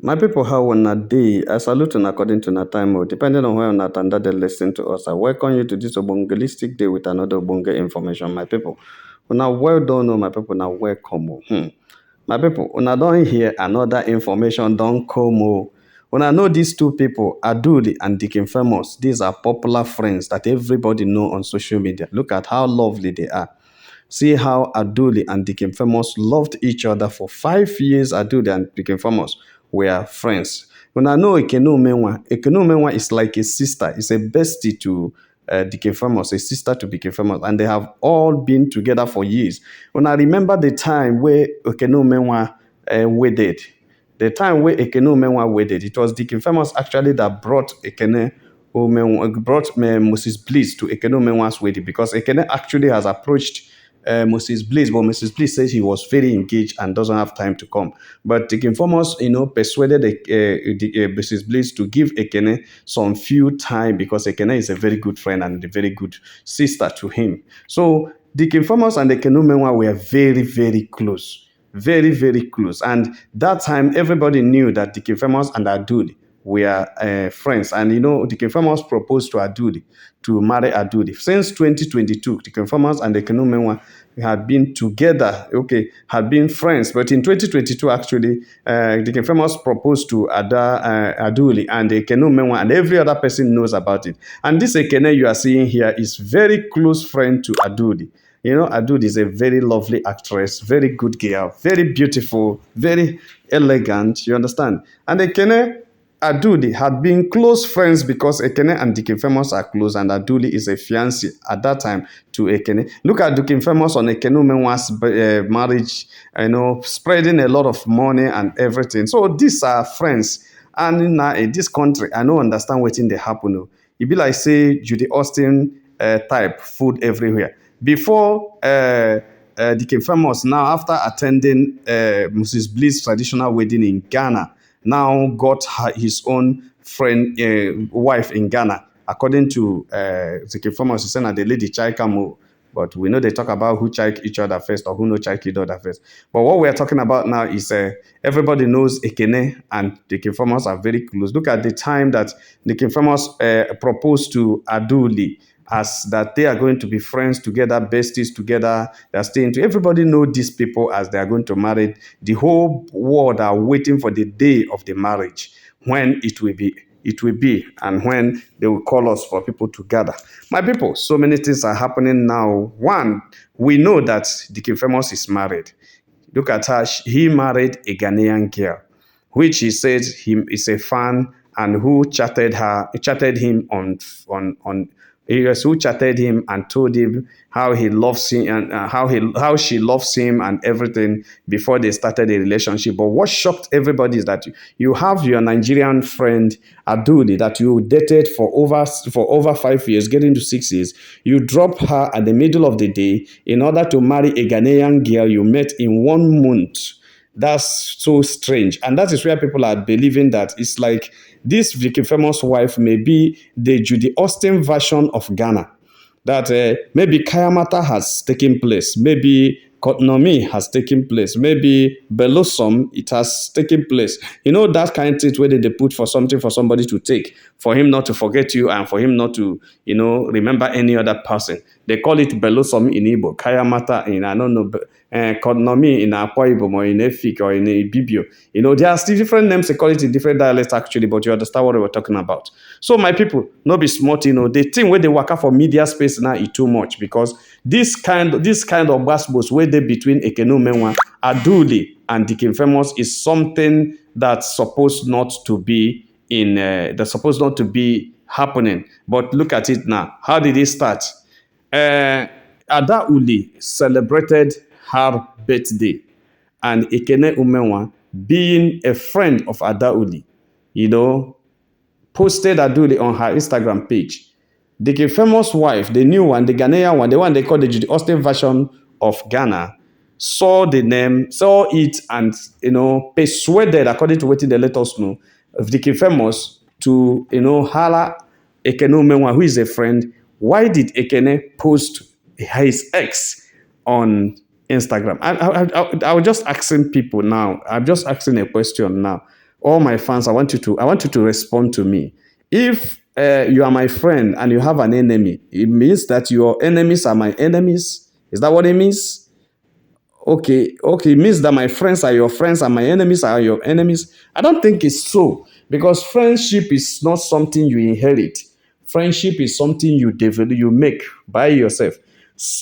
My people, how on a day, I salute and according to our time, depending on where on that and that they listen to us. I welcome you to this Obongelistic day with another Obonge information, my people. Now, well done, my people, now welcome. My people, when I don't hear another information, don't come. When I know these two people, Aduli and Deacon Famous, these are popular friends that everybody know on social media. Look at how lovely they are. See how Aduli and Deacon Famous loved each other for 5 years. Aduli and Deacon Famous were friends. When I know Ekene Umenwa is like a sister, it's a bestie to Deacon Famous, a sister to Deacon Famous, and they have all been together for years. When I remember the time where Ekene Umenwa wedded, the time where Ekene Umenwa wedded, it was Deacon Famous actually that brought Moses Bliss to Ekene Umenwa's wedding, because Ekene actually has approached Moses Bliss, but Mrs. Bliss says he was very engaged and doesn't have time to come. But Deacon Famous, persuaded Mrs. Bliss to give Ekene some few time, because Ekene is a very good friend and a very good sister to him. So Deacon Famous and Ekene Umenwa were very, very close. Very, very close. And that time, everybody knew that Deacon Famous and Aduli were friends. And Deacon Famous proposed to Aduli to marry Aduli. Since 2022, Deacon Famous and Ekene Umenwa had been together, had been friends. But in 2022, actually, Deacon Famous proposed to Aduli and Ekene Umenwa, and every other person knows about it. And this Ekene you are seeing here is very close friend to Aduli. Adud is a very lovely actress, very good girl, very beautiful, very elegant, you understand? And Ekene Adudi had been close friends because Ekene and Deacon Famous are close, and Aduli is a fiancé at that time to Ekene. Look at Deacon Famous on Ekene Umenwa's marriage, spreading a lot of money and everything. So these are friends. And in this country, I don't understand what they happen. It be like, say, Judy Austin type food everywhere. Before Deacon Famous, now after attending Mrs. Bliss' traditional wedding in Ghana, now got his own friend, wife in Ghana. According to Deacon Famous, he said that the lady Chaikamu, but we know they talk about who chike each other first or who no chike each other first. But what we're talking about now is everybody knows Ekene and Deacon Famous are very close. Look at the time that Deacon Famous proposed to Aduli, as that they are going to be friends together, besties together, they're staying to. Everybody know these people as they are going to marry. The whole world are waiting for the day of the marriage, when it will be, and when they will call us for people to gather. My people, so many things are happening now. One, we know that Deacon Famous is married. Look at her, he married a Ghanaian girl, which he said he is a fan, and who chatted him who chatted him and told him how he loves him and how she loves him and everything before they started a relationship. But what shocked everybody is that you have your Nigerian friend Aduli that you dated for over 5 years, getting to 6 years. You drop her at the middle of the day in order to marry a Ghanaian girl you met in 1 month. That's so strange. And that is where people are believing that it's like this Deacon Famous wife may be the Judy Austin version of Ghana. That maybe Kayamata has taken place. Maybe Kotnomi has taken place. Maybe Belosom, it has taken place. That kind of thing where they put for something for somebody to take, for him not to forget you and for him not to, remember any other person. They call it Belosom in Igbo, Kayamata in, I don't know, Kotnomi in Akwa Ibom or in Efik or in Ibibio. There are still different names, they call it in different dialects actually, but you understand what we're talking about. So my people, no be smart, the thing where they work out for media space now is too much, because this kind of gospels where they between Ekene Umenwa, Aduli, and Deacon Famous is something that's supposed not to be happening. But look at it now. How did it start? Adauli celebrated her birthday, and Ekene Umenwa, being a friend of Adauli, posted Aduli on her Instagram page. The famous wife, the new one, the Ghanaian one, the one they call the Judy Austin version of Ghana, saw it, and persuaded, according to what they let us know, of the Famous to holla Ekene Umenwa, who is a friend. Why did Ekene post his ex on Instagram? I was just asking people now. I'm just asking a question now. all my fans, I want you to respond to me. If you are my friend and you have an enemy, it means that your enemies are my enemies. Is that what it means? Okay, it means that my friends are your friends and my enemies are your enemies. I don't think it's so, because friendship is not something you inherit. Friendship is something you develop, you make by yourself.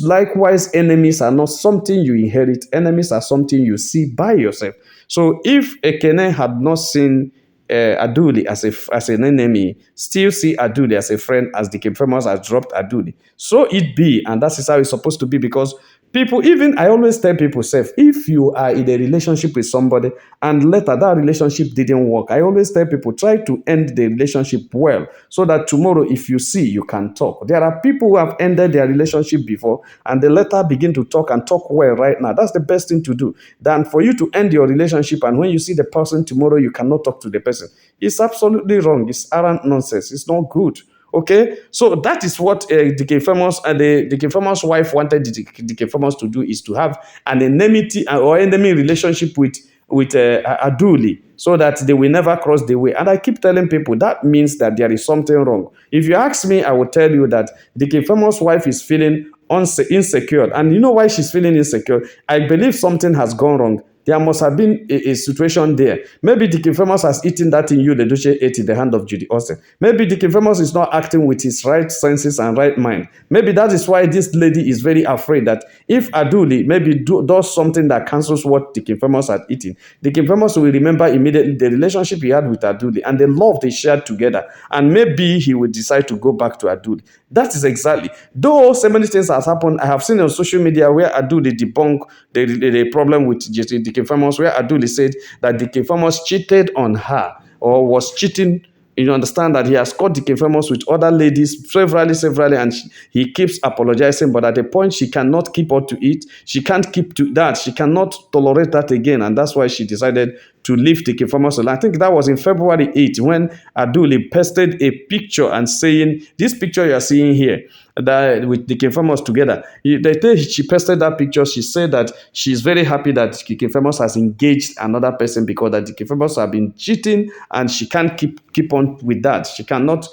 Likewise, enemies are not something you inherit. Enemies are something you see by yourself. So if Ekene had not seen Aduli as an enemy, still see Aduli as a friend, as the King Famous has dropped Aduli. So it be, and that is how it's supposed to be, because people, even I always tell people, self, if you are in a relationship with somebody and later that relationship didn't work, I always tell people, try to end the relationship well, so that tomorrow, if you see, you can talk. There are people who have ended their relationship before and they later begin to talk and talk well right now. That's the best thing to do than for you to end your relationship and when you see the person tomorrow, you cannot talk to the person. It's absolutely wrong. It's arrant nonsense. It's not good. Okay, so that is what the famous and the famous wife wanted the famous to do, is to have an enmity or enemy relationship with Aduli, so that they will never cross the way. And I keep telling people that means that there is something wrong. If you ask me, I will tell you that the famous wife is feeling insecure, and you know why she's feeling insecure? I believe something has gone wrong. There must have been a situation there. Maybe Deacon Famous has eaten that thing you, the Duce, ate in the hand of Judy Austin. Maybe Deacon Famous is not acting with his right senses and right mind. Maybe that is why this lady is very afraid that if Aduli maybe does something that cancels what Deacon Famous had eaten, Deacon Famous will remember immediately the relationship he had with Aduli and the love they shared together. And maybe he will decide to go back to Aduli. That is exactly. Though so many things has happened, I have seen on social media where Aduli debunk the problem with Deacon Famous, where Aduli said that Deacon Famous cheated on her or was cheating. You understand that he has caught Deacon Famous with other ladies severally, and he keeps apologizing. But at the point, she cannot keep up to it. She can't keep to that. She cannot tolerate that again. And that's why she decided to leave Deacon Famous alone. I think that was in February 8 when Aduli posted a picture and saying, this picture you are seeing here, that with Deacon Famous together. The day she posted that picture, she said that she's very happy that Deacon Famous has engaged another person, because that Deacon Famous have been cheating and she can't keep on with that. She cannot,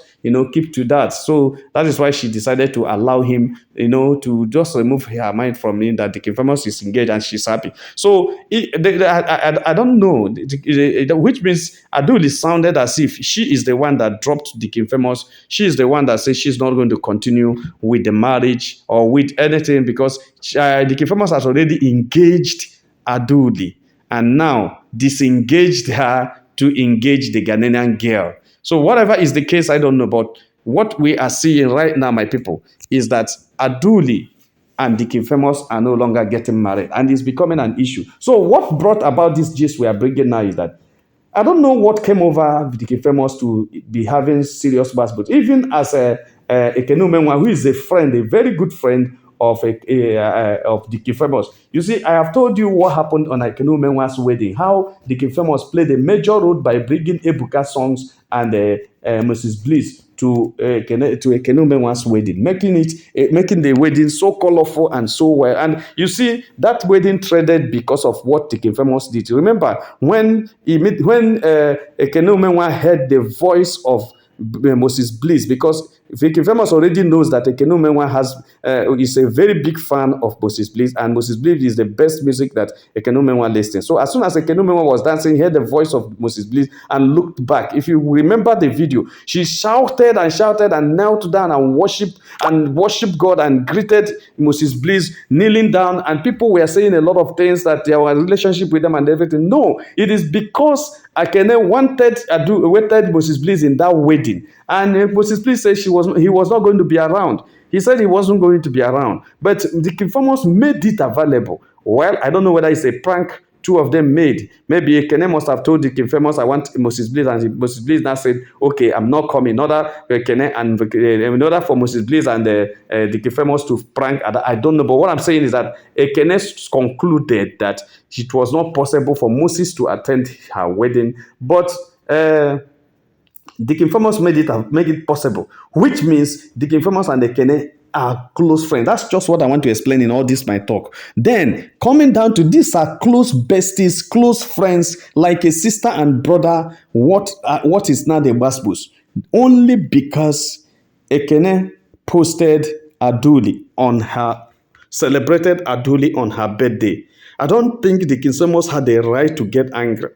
keep to that. So that is why she decided to allow him, to just remove her mind from him, that Deacon Famous is engaged and she's happy. So I don't know, which means Aduli sounded as if she is the one that dropped Deacon Famous. She is the one that says she's not going to continue with the marriage or with anything, because Deacon Famous has already engaged Aduli and now disengaged her to engage the Ghanaian girl. So whatever is the case, I don't know. But what we are seeing right now, my people, is that Aduli and Deacon Famous are no longer getting married, and it's becoming an issue. So what brought about this gist we are bringing now is that I don't know what came over Deacon Famous to be having serious bats, but even as Ekene Umenwa, who is a friend, a very good friend of Deacon Famous. You see, I have told you what happened on Ekene Umenwa's wedding, how Deacon Famous played a major role by bringing Ebuka songs and Mrs. Bliss to Ekene Umenwa's wedding, making the wedding so colorful and so well. And you see, that wedding traded because of what Deacon Famous did. Remember when Ekene Umenwa heard the voice of Moses Bliss, because Deacon Famous already knows that Ekene Umenwa is a very big fan of Moses Bliss, and Moses Bliss is the best music that Ekene Umenwa listens. So as soon as Ekene Umenwa was dancing, he heard the voice of Moses Bliss and looked back. If you remember the video, she shouted and knelt down and worshiped God and greeted Moses Bliss kneeling down, and people were saying a lot of things that there was a relationship with them and everything. No, it is because Ekene wanted Moses Bliss in that wedding, and Moses Bliss said he was not going to be around. He said he wasn't going to be around, but Deacon Famous made it available. Well, I don't know whether it's a prank two of them made. Maybe Ekene must have told Deacon Famous, I want Moses Bliss, and Moses Bliss now said, okay, I'm not coming. In order for Moses Bliss and Deacon Famous to prank, I don't know. But what I'm saying is that Ekene concluded that it was not possible for Moses to attend her wedding, but Deacon Famous made it possible, which means Deacon Famous and Ekene are close friends. That's just what I want to explain in all this my talk. Then coming down to these are close besties, close friends, like a sister and brother. What is now the Basbus? Only because Ekene posted Aduli on her celebrated Aduli on her birthday. I don't think the Kinsemos had a right to get angry.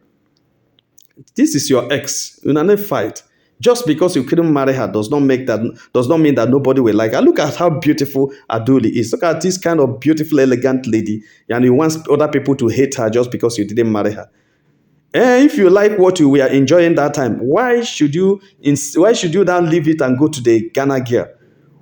This is your ex. You never fight. Just because you couldn't marry her does not mean that nobody will like her. Look at how beautiful Aduli is. Look at this kind of beautiful, elegant lady, and you want other people to hate her just because you didn't marry her. If you like what you were enjoying that time, why should you then leave it and go to the Ghana girl?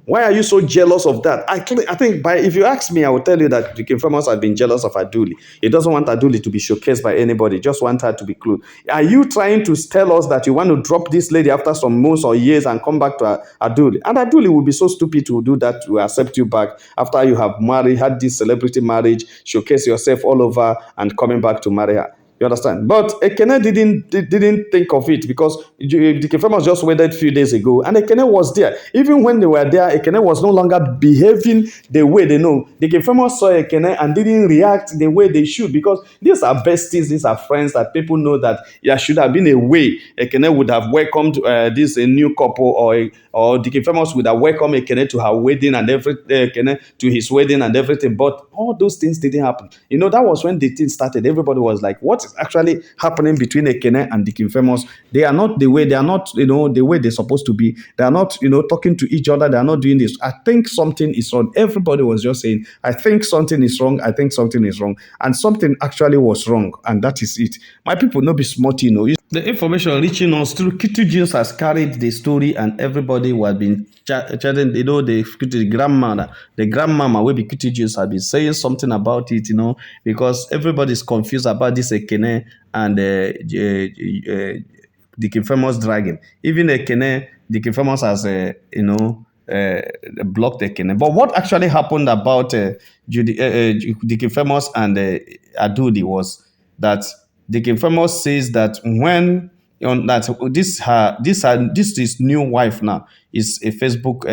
Why are you so jealous of that? I think if you ask me, I will tell you that the farmers have been jealous of Aduli. He doesn't want Aduli to be showcased by anybody. He just want her to be close. Are you trying to tell us that you want to drop this lady after some months or years and come back to Aduli? And Aduli will be so stupid to do that, to accept you back after you have married, had this celebrity marriage, showcase yourself all over, and coming back to marry her. You understand? But Ekene didn't think of it because the Kefamos just waited a few days ago, and Ekene was there. Even when they were there, Ekene was no longer behaving the way they know. The Kefamos saw Ekene and didn't react the way they should, because these are besties, these are friends that people know that there should have been a way Ekene would have welcomed this a new couple, or the Kefamos would have welcomed Ekene to her wedding and everything, Ekene to his wedding and everything. But all those things didn't happen. You know, that was when the thing started. Everybody was like, what is actually happening between Ekene and the Famous? They are not the way, they are not, the way they're supposed to be. They are not, talking to each other. They are not doing this. I think something is wrong. Everybody was just saying, I think something is wrong. I think something is wrong. And something actually was wrong. And that is it. My people, not be smart, The information reaching us through Kitty Juice has carried the story, and everybody was been chatting, the grandmama will be Kitty Juice has been saying something about it, because everybody is confused about this Ekene and the King Famous dragon. Even Ekene, the King Famous has, blocked Ekene. But what actually happened about the King Famous and Adudi was that the King Famous says that when on that this is new wife now is a Facebook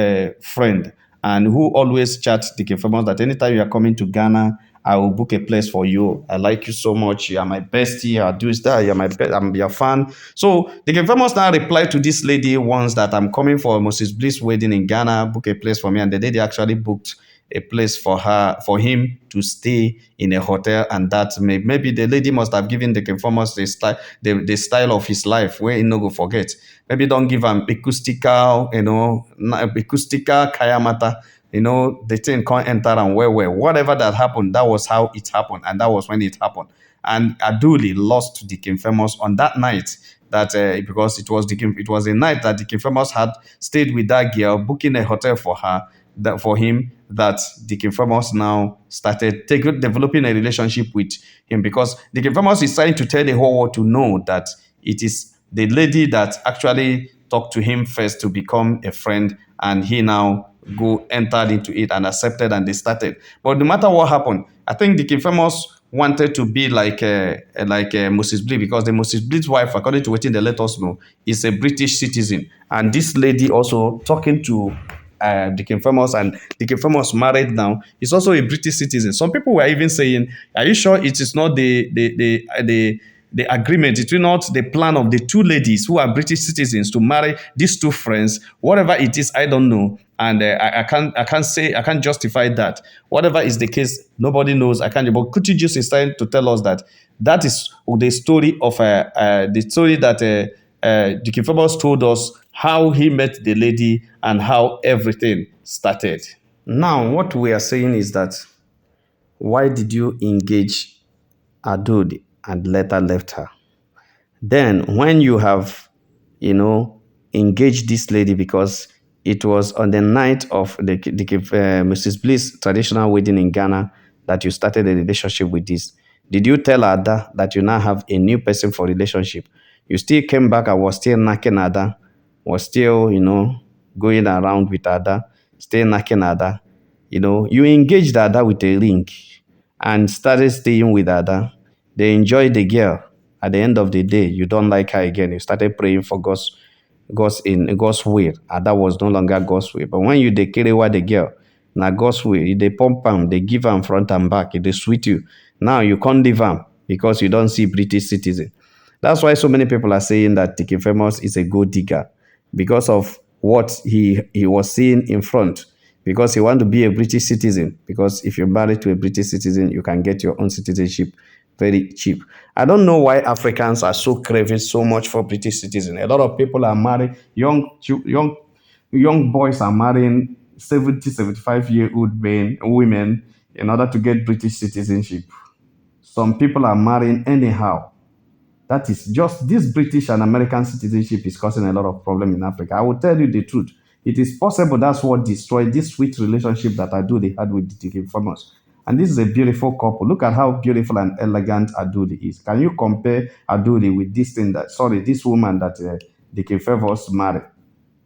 friend, and who always chats the King Famous that anytime you are coming to Ghana, I will book a place for you. I like you so much. You are my bestie. I'll do that. You're my best. I'm your fan. So the King Famous now replied to this lady once that I'm coming for Moses Bliss wedding in Ghana. Book a place for me, and the lady actually booked a place for him to stay in a hotel, and that maybe the lady must have given the informers the style of his life where he no go forget. Maybe don't give him acoustical, acoustical kayamata. The thing can't enter and where whatever that happened, that was how it happened, and that was when it happened. And Aduli lost to the King Famous on that night. That because it was a night that the King Famous had stayed with that girl, booking a hotel for her, that for him, that the King Famous now started developing a relationship with him, because the King Famous is trying to tell the whole world to know that it is the lady that actually talked to him first to become a friend, and he now entered into it and accepted, and they started. But no matter what happened, I think the King Famous wanted to be like Moses Bliss, because the Moses Bliss wife, according to what they let us know, is a British citizen, and this lady also talking to the King Famous, and the King Famous married now, is also a British citizen. Some people were even saying, "Are you sure it is not the agreement? It will not the plan of the two ladies who are British citizens to marry these two friends? Whatever it is, I don't know, and I can't justify that. Whatever is the case, nobody knows. I can't. But Kuti just is trying to tell us that that is the story of the story that the King Famous told us, how he met the lady and how everything started. Now, what we are saying is that, why did you engage Adud and later left her? Then, when you have, engaged this lady, because it was on the night of the Mrs. Bliss traditional wedding in Ghana that you started a relationship with this. Did you tell Ada that you now have a new person for relationship? You still came back and was still knocking Ada, was still, going around with Ada, still knocking Ada. You engaged Ada with a ring and started staying with Ada. They enjoyed the girl. At the end of the day, you don't like her again. You started praying for God's will. Ada was no longer God's will. But when you declare the girl, Na God's way. They pump am, they give am front and back, they sweet you. Now you can't leave am because you don't see British citizen. That's why so many people are saying that Deacon Famous is a gold digger because of what he was seeing in front. Because he want to be a British citizen. Because if you're married to a British citizen, you can get your own citizenship very cheap. I don't know why Africans are so craving so much for British citizen. A lot of people are married, young boys are marrying 70, 75-year-old men, women in order to get British citizenship. Some people are marrying anyhow. That is just this British and American citizenship is causing a lot of problem in Africa. I will tell you the truth. It is possible that's what destroyed this sweet relationship that Aduli had with the Deacon Farmers. And this is a beautiful couple. Look at how beautiful and elegant Aduli is. Can you compare Aduli with this woman that Deacon Favors married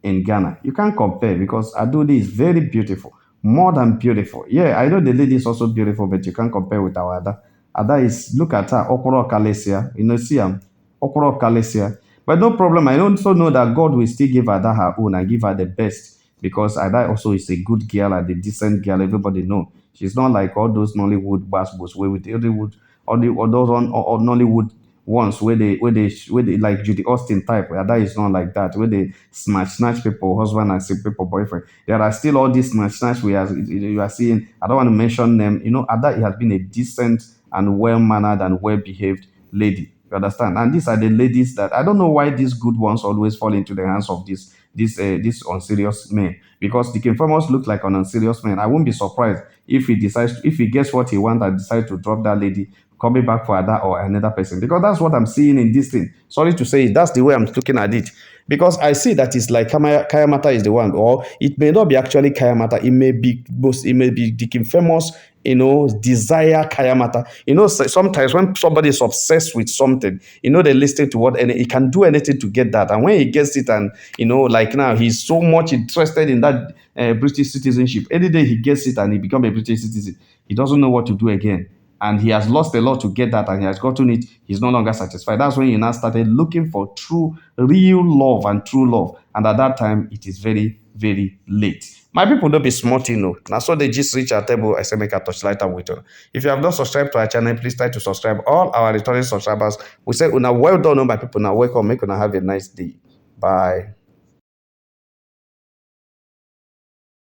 in Ghana? You can't compare because Aduli is very beautiful, more than beautiful. Yeah, I know the lady is also beautiful, but you can't compare with our Ada. Ada is, look at her, Okoro Kalesia. You know, see him, Okoro Kalesia. But no problem. I also know that God will still give Ada her own and give her the best because Ada also is a good girl and a decent girl. Everybody know she's not like all those Nollywood bass where with Hollywood, all those on or Nollywood ones where they like Judy Austin type. Ada is not like that. Where they snatch people, husband and see people, boyfriend. There are still all these snatch you are seeing. I don't want to mention them. You know, Ada has been a decent and well-mannered and well-behaved lady. You understand? And these are the ladies that I don't know why these good ones always fall into the hands of this unserious men. Because the Famous looks like an unserious man. I won't be surprised if he gets what he wants and decides to drop that lady, coming back for that or another person. Because that's what I'm seeing in this thing. Sorry to say, that's the way I'm looking at it. Because I see that it's like Kayamata is the one, or it may not be actually Kayamata. It may be Deacon Famous, desire Kayamata. Sometimes when somebody is obsessed with something, they listen to what, and he can do anything to get that. And when he gets it, and like now, he's so much interested in that British citizenship. Any day he gets it and he becomes a British citizen, he doesn't know what to do again. And he has lost a lot to get that, and he has gotten it. He's no longer satisfied. That's when he now started looking for real love and true love. And at that time, it is very, very late. My people don't be smart, Now, so they just reach our table. I say, make a touchlight and with you. If you have not subscribed to our channel, please try to subscribe. All our returning subscribers, we say, una well done, my people. Now, welcome. Make una have a nice day. Bye.